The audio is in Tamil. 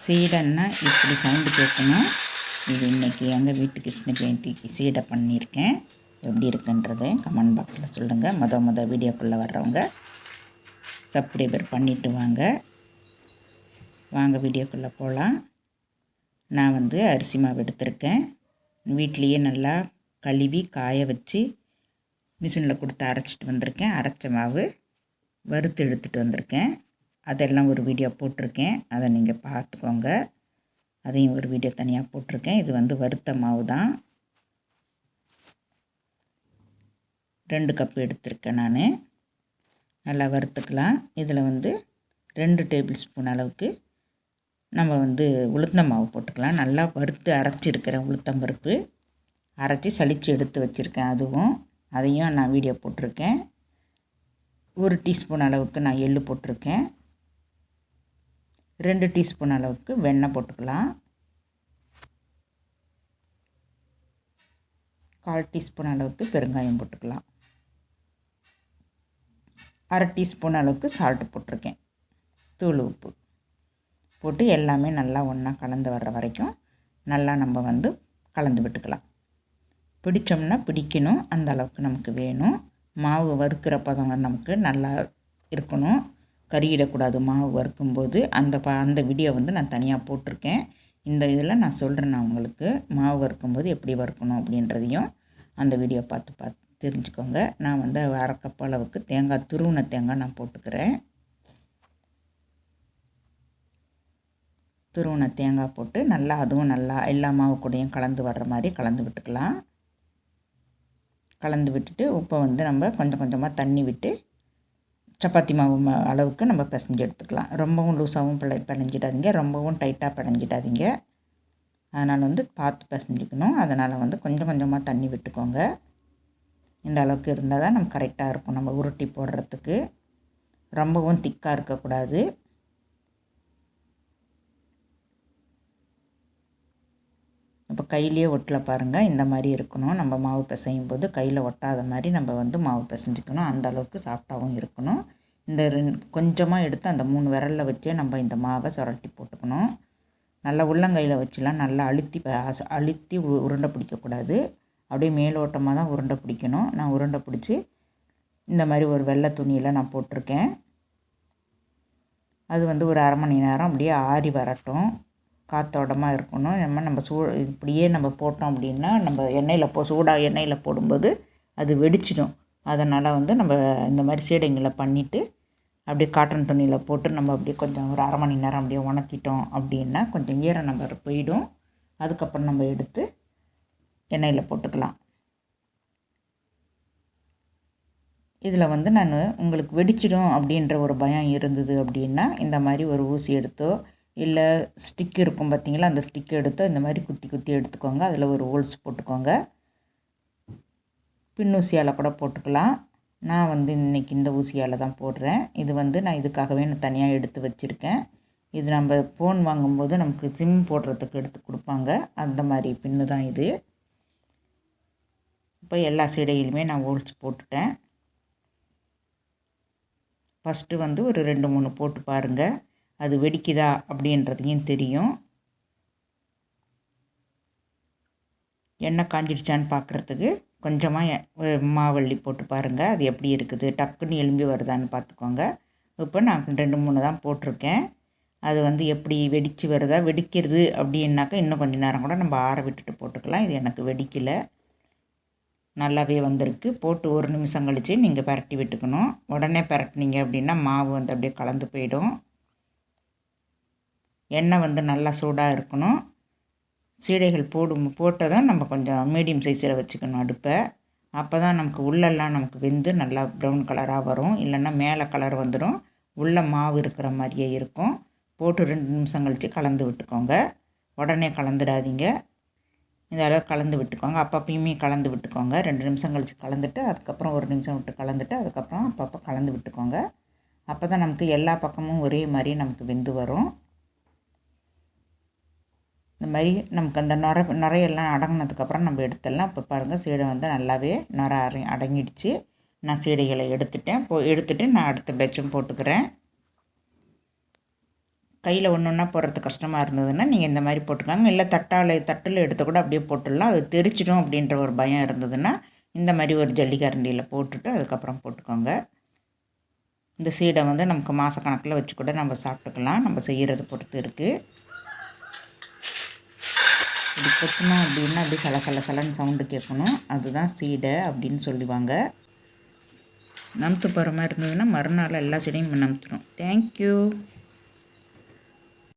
சீடைன்னா இப்படி சவுண்டு கேட்கணும். இது இன்றைக்கி எங்கள் வீட்டு கிருஷ்ண ஜெயந்திக்கு சீடை பண்ணியிருக்கேன். எப்படி இருக்குன்றதை கமெண்ட் பாக்ஸில் சொல்லுங்கள். மொதல் வீடியோக்குள்ளே வர்றவங்க சப்ஸ்கிரைபர் பண்ணிவிட்டு வாங்க வீடியோக்குள்ளே போகலாம். நான் அரிசி மாவு எடுத்திருக்கேன். வீட்லேயே நல்லா கழுவி காய வச்சு மிஷினில் கொடுத்து அரைச்சிட்டு வந்திருக்கேன். அரைச்ச மாவு வறுத்து எடுத்துகிட்டு வந்திருக்கேன். அதெல்லாம் ஒரு வீடியோ போட்டிருக்கேன், அதை நீங்கள் பார்த்துக்கோங்க. அதையும் ஒரு வீடியோ தனியாக போட்டிருக்கேன். இது வறுத்த மாவு தான். 2 கப்பு எடுத்திருக்கேன் நான். நல்லா வறுத்துக்கலாம். இதில் 2 டேபிள் ஸ்பூன் அளவுக்கு நம்ம உளுத்தம் மாவு போட்டுக்கலாம். நல்லா வறுத்து அரைச்சிருக்கிறேன். உளுத்தம்பருப்பு அரைச்சி சளிச்சு எடுத்து வச்சுருக்கேன். அதையும் நான் வீடியோ போட்டிருக்கேன். 1 டீஸ்பூன் அளவுக்கு நான் எள்ளு போட்டிருக்கேன். 2 டீஸ்பூன் அளவுக்கு வெண்ணெய் போட்டுக்கலாம். 1/4 டீஸ்பூன் அளவுக்கு பெருங்காயம் போட்டுக்கலாம். 1/2 டீஸ்பூன் அளவுக்கு சால்ட்டு போட்டிருக்கேன். தூள் உப்பு போட்டு எல்லாமே நல்லா ஒன்றா கலந்து வர்ற வரைக்கும் நல்லா நம்ம கலந்து விட்டுக்கலாம். பிடிச்சோம்னா பிடிக்கணும், அந்த அளவுக்கு நமக்கு வேணும். மாவு வறுக்கிற பதம் நமக்கு நல்லா இருக்கணும், கறியிடக்கூடாது. மாவு வறுக்கும்போது அந்த வீடியோ நான் தனியாக போட்டிருக்கேன். இந்த இதில் நான் சொல்கிறேன், நான் உங்களுக்கு மாவு வறுக்கும்போது எப்படி வறுக்கணும் அப்படின்றதையும் அந்த வீடியோ பார்த்து தெரிஞ்சுக்கோங்க. நான் 1/2 கப் அளவுக்கு தேங்காய், துருவின தேங்காய் நான் போட்டுக்கிறேன். துருவின தேங்காய் போட்டு அதுவும் நல்லா எல்லா மாவு கூடையும் கலந்து வர்ற மாதிரி கலந்து விட்டுக்கலாம். கலந்து விட்டுட்டு உப்பை நம்ம கொஞ்சம் கொஞ்சமாக தண்ணி விட்டு சப்பாத்தி மாவு அளவுக்கு நம்ம பிசைஞ்சு எடுத்துக்கலாம். ரொம்பவும் லூஸாகவும் பிணைஞ்சிடாதீங்க, ரொம்பவும் டைட்டாக பிணைஞ்சிடாதீங்க. அதனால் பார்த்து பிசைஞ்சிக்கணும். அதனால் கொஞ்சம் கொஞ்சமாக தண்ணி விட்டுக்கோங்க. இந்த அளவுக்கு இருந்தால் தான் நம்ம கரெக்டாக இருக்கும் நம்ம உருட்டி போடுறதுக்கு. ரொம்பவும் திக்காக இருக்கக்கூடாது. இப்போ கையிலேயே ஒட்டல பாருங்கள், இந்த மாதிரி இருக்கணும். நம்ம மாவு பிசையும் போது கையில் ஒட்டாத மாதிரி நம்ம மாவு பிசைஞ்சிக்கணும். அந்த அளவுக்கு சாஃப்டாகவும் இருக்கணும். இந்த கொஞ்சமாக எடுத்து அந்த 3 விரலில் வச்சே நம்ம இந்த மாவை சுரட்டி போட்டுக்கணும். நல்லா உள்ளங்கையில் வச்சுலாம் நல்லா அழுத்தி உருண்டை பிடிக்கக்கூடாது. அப்படியே மேலோட்டமாக தான் உருண்டை பிடிக்கணும். நான் உருண்டை பிடிச்சி இந்த மாதிரி ஒரு வெள்ளை துணியில் நான் போட்டிருக்கேன். அது ஒரு அரை மணி நேரம் அப்படியே ஆறி வரட்டும், காற்றோட்டமாக இருக்கணும். நம்ம இப்படியே நம்ம போட்டோம் அப்படின்னா நம்ம சூடாக எண்ணெயில் போடும்போது அது வெடிச்சிடும். அதனால் நம்ம இந்த மாதிரி சீடைங்களை பண்ணிவிட்டு அப்படியே காட்டன் துணியில் போட்டு நம்ம அப்படியே கொஞ்சம் ஒரு அரை மணி நேரம் அப்படியே உணர்த்திட்டோம் அப்படின்னா கொஞ்சம் ஈரம் நம்ம போயிடும். அதுக்கப்புறம் நம்ம எடுத்து எண்ணெயில் போட்டுக்கலாம். இதில் நான் உங்களுக்கு வெடிச்சிடும் அப்படின்ற ஒரு பயம் இருந்தது அப்படின்னா இந்த மாதிரி ஒரு ஊசி எடுத்தோ இல்லை ஸ்டிக் இருக்கும் பார்த்திங்களா, அந்த ஸ்டிக் எடுத்தோ இந்த மாதிரி குத்தி குத்தி எடுத்துக்கோங்க. அதில் ஒரு ஹோல்ஸ் போட்டுக்கோங்க. பின்னூசியால் கூட போட்டுக்கலாம். நான் இன்றைக்கி இந்த ஊசியால் தான் போடுறேன். இது நான் இதுக்காகவே நான் தனியாக எடுத்து வச்சுருக்கேன். இது நம்ம ஃபோன் வாங்கும்போது நமக்கு சிம் போடுறதுக்கு எடுத்து கொடுப்பாங்க, அந்த மாதிரி பின்னு தான் இது. இப்போ எல்லா சீடையிலுமே நான் ஹோல்ஸ் போட்டுட்டேன். ஃபஸ்ட்டு ஒரு 2-3 போட்டு பாருங்கள், அது வெடிக்குதா அப்படின்றதையும் தெரியும். எண்ணெய் காஞ்சிடுச்சான்னு பார்க்குறதுக்கு கொஞ்சமாக மாவள்ளி போட்டு பாருங்கள், அது எப்படி இருக்குது, டக்குன்னு எலும்பி வருதான்னு பார்த்துக்கோங்க. இப்போ நான் 2-3 தான் போட்டிருக்கேன். அது எப்படி வெடித்து வருதா, வெடிக்கிறது அப்படின்னாக்கா இன்னும் கொஞ்சம் நேரம் கூட நம்ம ஆற விட்டுட்டு போட்டுக்கலாம். இது எனக்கு வெடிக்கலை, நல்லாவே வந்திருக்கு. போட்டு 1 நிமிஷம் கழித்து நீங்கள் பரட்டி விட்டுக்கணும். உடனே பரட்டினீங்க அப்படின்னா மாவு அப்படியே கலந்து போயிடும். எண்ணெய் நல்லா சூடாக இருக்கணும். சீடைகள் போட்டதும் நம்ம கொஞ்சம் மீடியம் சைஸில் வச்சுக்கணும் அடுப்பை. அப்போ தான் நமக்கு உள்ளெல்லாம் நமக்கு வெந்து நல்லா ப்ரௌன் கலராக வரும். இல்லைன்னா மேலே கலர் வந்துடும், உள்ளே மாவு இருக்கிற மாதிரியே இருக்கும். போட்டு 2 நிமிஷம் கழித்து கலந்து விட்டுக்கோங்க. உடனே கலந்துடாதீங்க, இந்த அளவு கலந்து விட்டுக்கோங்க. அப்பப்பயுமே கலந்து விட்டுக்கோங்க. 2 நிமிஷம் கழித்து கலந்துட்டு அதுக்கப்புறம் 1 நிமிஷம் விட்டு கலந்துட்டு அதுக்கப்புறம் அப்பப்போ கலந்து விட்டுக்கோங்க. அப்போ தான் நமக்கு எல்லா பக்கமும் ஒரே மாதிரி நமக்கு வெந்து வரும். இந்த மாதிரி நமக்கு அந்த நுரையெல்லாம் அடங்கினதுக்கப்புறம் நம்ம எடுத்துடலாம். இப்போ பாருங்கள், சீடை நல்லாவே நுரை அடங்கிடுச்சு. நான் சீடைகளை எடுத்துட்டு நான் அடுத்த பேட்சும் போட்டுக்கிறேன். கையில் ஒன்று ஒன்றா போடுறது கஷ்டமாக இருந்ததுன்னா நீங்கள் இந்த மாதிரி போட்டுக்கோங்க. இல்லை தட்டில் எடுத்து கூட அப்படியே போட்டுடலாம். அது தெரிச்சிடும் அப்படின்ற ஒரு பயம் இருந்ததுன்னா இந்த மாதிரி ஒரு ஜல்லிக்கரண்டியில் போட்டுட்டு அதுக்கப்புறம் போட்டுக்கோங்க. இந்த சீடை வந்து நமக்கு மாதக்கணக்கில் வச்சு கூட நம்ம சாப்பிட்டுக்கலாம். நம்ம செய்கிறத பொறுத்து இருக்குது. இப்படி கொத்தணும் அப்படின்னா அப்படி சலன்னு சவுண்டு கேட்கணும். அதுதான் சீடை அப்படின்னு சொல்லுவாங்க. நமுத்து போகிற மாதிரி இருந்ததுன்னா மறுநாள் எல்லா சீடையும் நமுத்துடும். தேங்க்யூ.